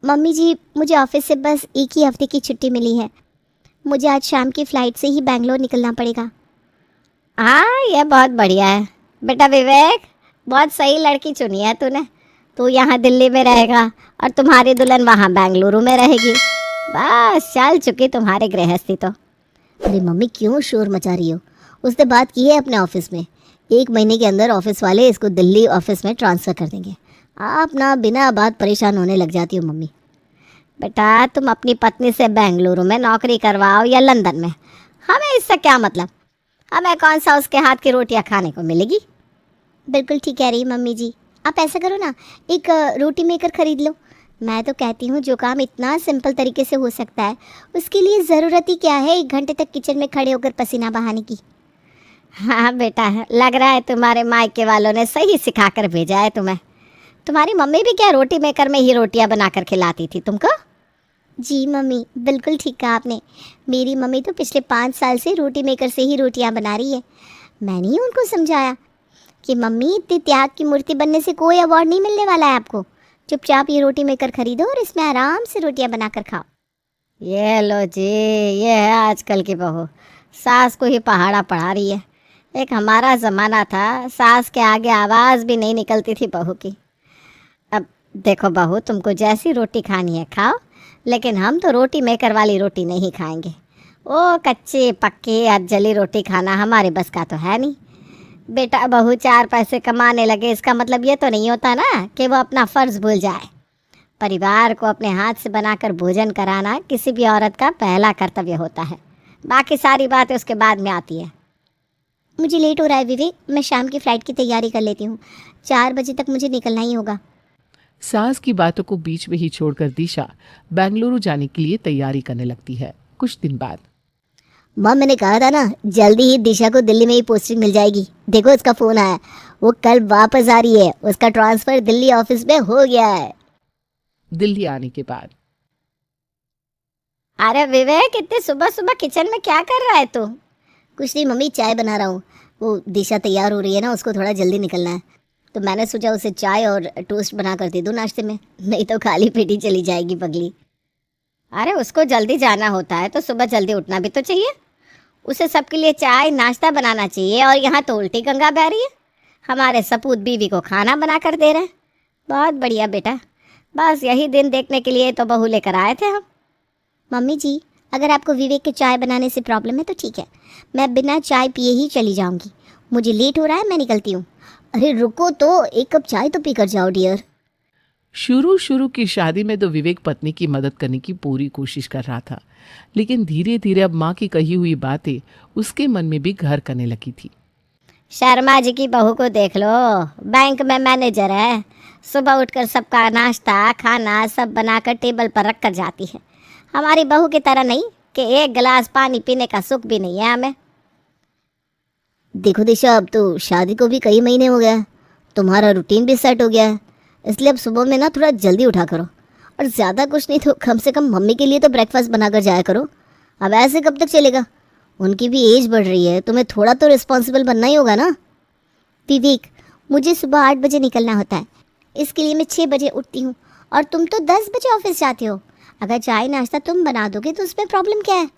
Mummy जी, मुझे office से बस एक ही हफ्ते की छुट्टी मिली है। मुझे आज शाम की फ़्लाइट से ही बेंगलोर निकलना पड़ेगा। हाँ, ये बहुत बढ़िया है बेटा विवेक, बहुत सही लड़की चुनी है तूने। तू यहाँ दिल्ली में रहेगा और तुम्हारी दुल्हन वहाँ बेंगलुरु में रहेगी। बस चल चुकी तुम्हारी गृहस्थी तो। अरे मम्मी, क्यों शोर मचा रही हो? उसने बात की है अपने ऑफिस में, 1 महीने के अंदर ऑफिस वाले इसको दिल्ली ऑफिस में ट्रांसफ़र कर देंगे। आप ना बिना बात परेशान होने लग जाती हो मम्मी। बेटा तुम अपनी पत्नी से बेंगलुरु में नौकरी करवाओ या लंदन में, हमें इससे क्या मतलब। हमें कौन सा उसके हाथ की रोटियां खाने को मिलेगी। बिल्कुल ठीक कह रही है मम्मी जी। आप ऐसा करो ना, एक रोटी मेकर ख़रीद लो। मैं तो कहती हूँ जो काम इतना सिंपल तरीके से हो सकता है, उसके लिए ज़रूरत ही क्या है 1 घंटे तक किचन में खड़े होकर पसीना बहाने की। हाँ बेटा, लग रहा है तुम्हारे मायके वालों ने सही सिखा कर भेजा है तुम्हें। तुम्हारी मम्मी भी क्या रोटी मेकर में ही रोटियां बनाकर खिलाती थी तुमको? जी मम्मी, बिल्कुल ठीक कहा आपने। मेरी मम्मी तो पिछले 5 साल से रोटी मेकर से ही रोटियां बना रही है। मैंने ही उनको समझाया कि मम्मी, इतने त्याग की मूर्ति बनने से कोई अवार्ड नहीं मिलने वाला है आपको। चुपचाप ये रोटी मेकर खरीदो और इसमें आराम से रोटियां बनाकर खाओ। ये लो जी, ये है आजकल की बहू, सास को ही पहाड़ा पढ़ा रही है। एक हमारा ज़माना था, सास के आगे आवाज़ भी नहीं निकलती थी बहू की। अब देखो बहू, तुमको जैसी रोटी खानी है खाओ, लेकिन हम तो रोटी मेकर वाली रोटी नहीं खाएंगे। वो कच्ची पक्की या जली रोटी खाना हमारे बस का तो है नहीं। बेटा बहू 4 पैसे कमाने लगे इसका मतलब ये तो नहीं होता ना कि वो अपना फ़र्ज़ भूल जाए। परिवार को अपने हाथ से बनाकर भोजन कराना किसी भी औरत का पहला कर्तव्य होता है। बाकी सारी बातें उसके बाद में आती है। मुझे लेट हो रहा है विवेक, मैं शाम की फ़्लाइट की तैयारी कर लेती हूँ। 4 बजे तक मुझे निकलना ही होगा। सास की बातों को बीच में ही छोड़कर दिशा बेंगलुरु जाने के लिए तैयारी करने लगती है। कुछ दिन बाद माँ, मैंने कहा था ना, जल्दी ही दिशा को दिल्ली में ही पोस्टिंग मिल जाएगी। देखो उसका फ़ोन आया, वो कल वापस आ रही है। उसका ट्रांसफ़र दिल्ली ऑफिस में हो गया है। दिल्ली आने के बाद अरे विवेक, इतने सुबह सुबह किचन में क्या कर रहा है तू? कुछ नहीं मम्मी, चाय बना रहा हूँ। वो दिशा तैयार हो रही है ना, उसको थोड़ा जल्दी निकलना है, तो मैंने सोचा उसे चाय और टोस्ट बना कर दे दूँ नाश्ते में, नहीं तो खाली पेट ही चली जाएगी पगली। अरे उसको जल्दी जाना होता है तो सुबह जल्दी उठना भी तो चाहिए। उसे सबके लिए चाय नाश्ता बनाना चाहिए और यहाँ तो उल्टी गंगा बह रही है। हमारे सपूत बीवी को खाना बना कर दे रहे हैं। बहुत बढ़िया बेटा, बस यही दिन देखने के लिए तो बहू लेकर आए थे हम। मम्मी जी, अगर आपको विवेक के चाय बनाने से प्रॉब्लम है तो ठीक है, मैं बिना चाय पिए ही चली जाऊंगी। मुझे लेट हो रहा है, मैं निकलती हूँ। अरे रुको तो, 1 कप चाय तो पी कर जाओ डियर। शुरू शुरू की शादी में तो विवेक पत्नी की मदद करने की पूरी कोशिश कर रहा था, लेकिन धीरे धीरे अब माँ की कही हुई बातें उसके मन में भी घर करने लगी थी। शर्मा जी की बहू को देख लो, बैंक में मैनेजर है। सुबह उठकर सबका नाश्ता खाना सब बनाकर टेबल पर रख कर जाती है। हमारी बहू की तरह नहीं कि 1 गिलास पानी पीने का सुख भी नहीं है हमें। देखो दिशा, अब तो शादी को भी कई महीने हो गया, तुम्हारा रूटीन भी सेट हो गया है, इसलिए अब सुबह में ना थोड़ा जल्दी उठा करो। और ज़्यादा कुछ नहीं तो कम से कम मम्मी के लिए तो ब्रेकफास्ट बना कर जाया करो। अब ऐसे कब तक चलेगा? उनकी भी एज बढ़ रही है, तुम्हें थोड़ा तो रिस्पॉन्सिबल बनना ही होगा ना। विवेक, मुझे सुबह 8 बजे निकलना होता है, इसके लिए मैं 6 बजे उठती हूँ, और तुम तो 10 बजे ऑफिस जाते हो। अगर चाय नाश्ता तुम बना दोगे तो उसमें प्रॉब्लम क्या है?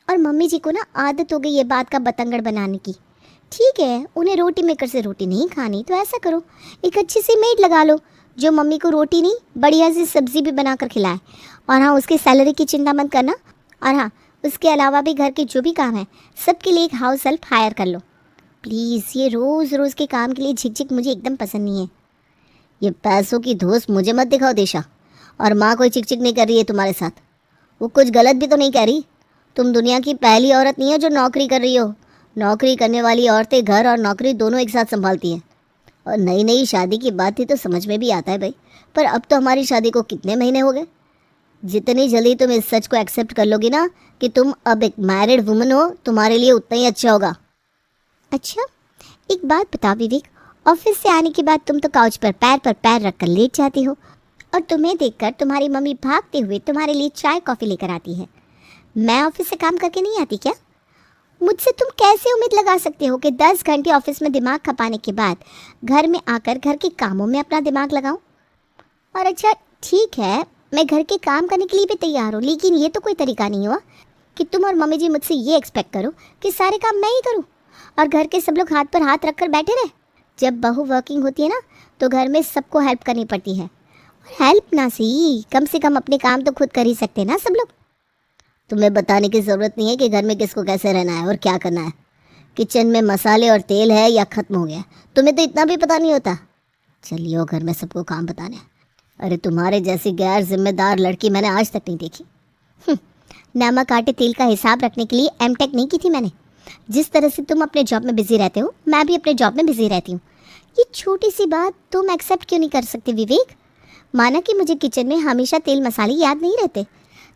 और मम्मी जी को ना आदत हो गई ये बात का बतंगड़ बनाने की। ठीक है, उन्हें रोटी मेकर से रोटी नहीं खानी तो ऐसा करो, एक अच्छी सी मेड लगा लो जो मम्मी को रोटी नहीं बढ़िया सी सब्ज़ी भी बना कर खिलाए। और हाँ, उसकी सैलरी की चिंता मत करना। और हाँ, उसके अलावा भी घर के जो भी काम है सबके लिए एक हाउस हेल्प हायर कर लो प्लीज़। ये रोज़ रोज़ के काम के लिए झिकझिक मुझे एकदम पसंद नहीं है। ये पैसों की धौंस मुझे मत दिखाओ दिशा। और माँ कोई चिक चिक नहीं कर रही है तुम्हारे साथ, वो कुछ गलत भी तो नहीं कह रही। तुम दुनिया की पहली औरत नहीं हो जो नौकरी कर रही हो। नौकरी करने वाली औरतें घर और नौकरी दोनों एक साथ संभालती हैं। और नई नई शादी की बात थी तो समझ में भी आता है भाई, पर अब तो हमारी शादी को कितने महीने हो गए। जितनी जल्दी तुम इस सच को एक्सेप्ट कर लोगी ना कि तुम अब एक मैरिड वुमन हो, तुम्हारे लिए उतना ही अच्छा होगा। अच्छा, एक बात बता विवेक, ऑफिस से आने के बाद तुम तो काउच पर पैर रख कर लेट जाती हो, और तुम्हें देखकर तुम्हारी मम्मी भागते हुए तुम्हारे लिए चाय कॉफ़ी लेकर आती है। मैं ऑफिस से काम करके नहीं आती क्या? मुझसे तुम कैसे उम्मीद लगा सकते हो कि 10 घंटे ऑफिस में दिमाग खपाने के बाद घर में आकर घर के कामों में अपना दिमाग लगाऊं? और अच्छा ठीक है, मैं घर के काम करने के लिए भी तैयार हूँ, लेकिन ये तो कोई तरीका नहीं हुआ कि तुम और मम्मी जी मुझसे ये एक्सपेक्ट करो कि सारे काम मैं ही करूँ और घर के सब लोग हाथ पर हाथ रख कर बैठे रहे। जब बहू वर्किंग होती है ना तो घर में सबको हेल्प करनी पड़ती है। और हेल्प ना सी, कम से कम अपने काम तो खुद कर ही सकते हैं ना सब लोग। तुम्हें बताने की ज़रूरत नहीं है कि घर में किसको कैसे रहना है और क्या करना है। किचन में मसाले और तेल है या ख़त्म हो गया, तुम्हें तो इतना भी पता नहीं होता। चलिए घर में सबको काम बताने। अरे तुम्हारे जैसी गैर जिम्मेदार लड़की मैंने आज तक नहीं देखी। नमक आटे तेल का हिसाब रखने के लिए एमटेक नहीं की थी मैंने। जिस तरह से तुम अपने जॉब में बिजी रहते हो, मैं भी अपने जॉब में बिजी रहती हूँ। ये छोटी सी बात तुम एक्सेप्ट क्यों नहीं कर सकते विवेक? माना कि मुझे किचन में हमेशा तेल मसाले याद नहीं रहते,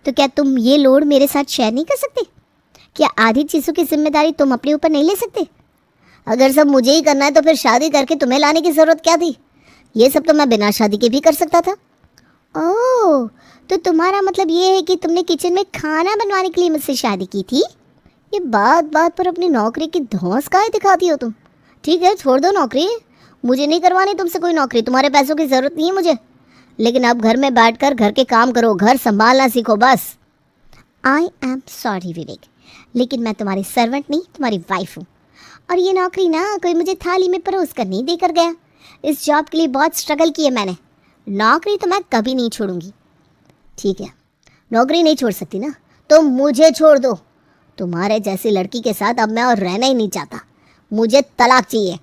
तो क्या तुम ये लोड मेरे साथ शेयर नहीं कर सकते? क्या आधी चीज़ों की जिम्मेदारी तुम अपने ऊपर नहीं ले सकते? अगर सब मुझे ही करना है तो फिर शादी करके तुम्हें लाने की ज़रूरत क्या थी? ये सब तो मैं बिना शादी के भी कर सकता था। ओह, तो तुम्हारा मतलब ये है कि तुमने किचन में खाना बनवाने के लिए मुझसे शादी की थी? ये बात बात पर अपनी नौकरी की धौंस काहे दिखाती हो तुम? ठीक है, छोड़ दो नौकरी, मुझे नहीं करवानी तुमसे कोई नौकरी, तुम्हारे पैसों की ज़रूरत नहीं है मुझे। लेकिन अब घर में बैठकर घर के काम करो, घर संभालना सीखो बस। आई एम सॉरी विवेक, लेकिन मैं तुम्हारी सर्वेंट नहीं, तुम्हारी वाइफ हूँ। और ये नौकरी ना कोई मुझे थाली में परोस कर नहीं देकर गया। इस जॉब के लिए बहुत स्ट्रगल की है मैंने। नौकरी तो मैं कभी नहीं छोड़ूंगी। ठीक है, नौकरी नहीं छोड़ सकती ना, तो मुझे छोड़ दो। तुम्हारे जैसी लड़की के साथ अब मैं और रहना ही नहीं चाहता। मुझे तलाक चाहिए।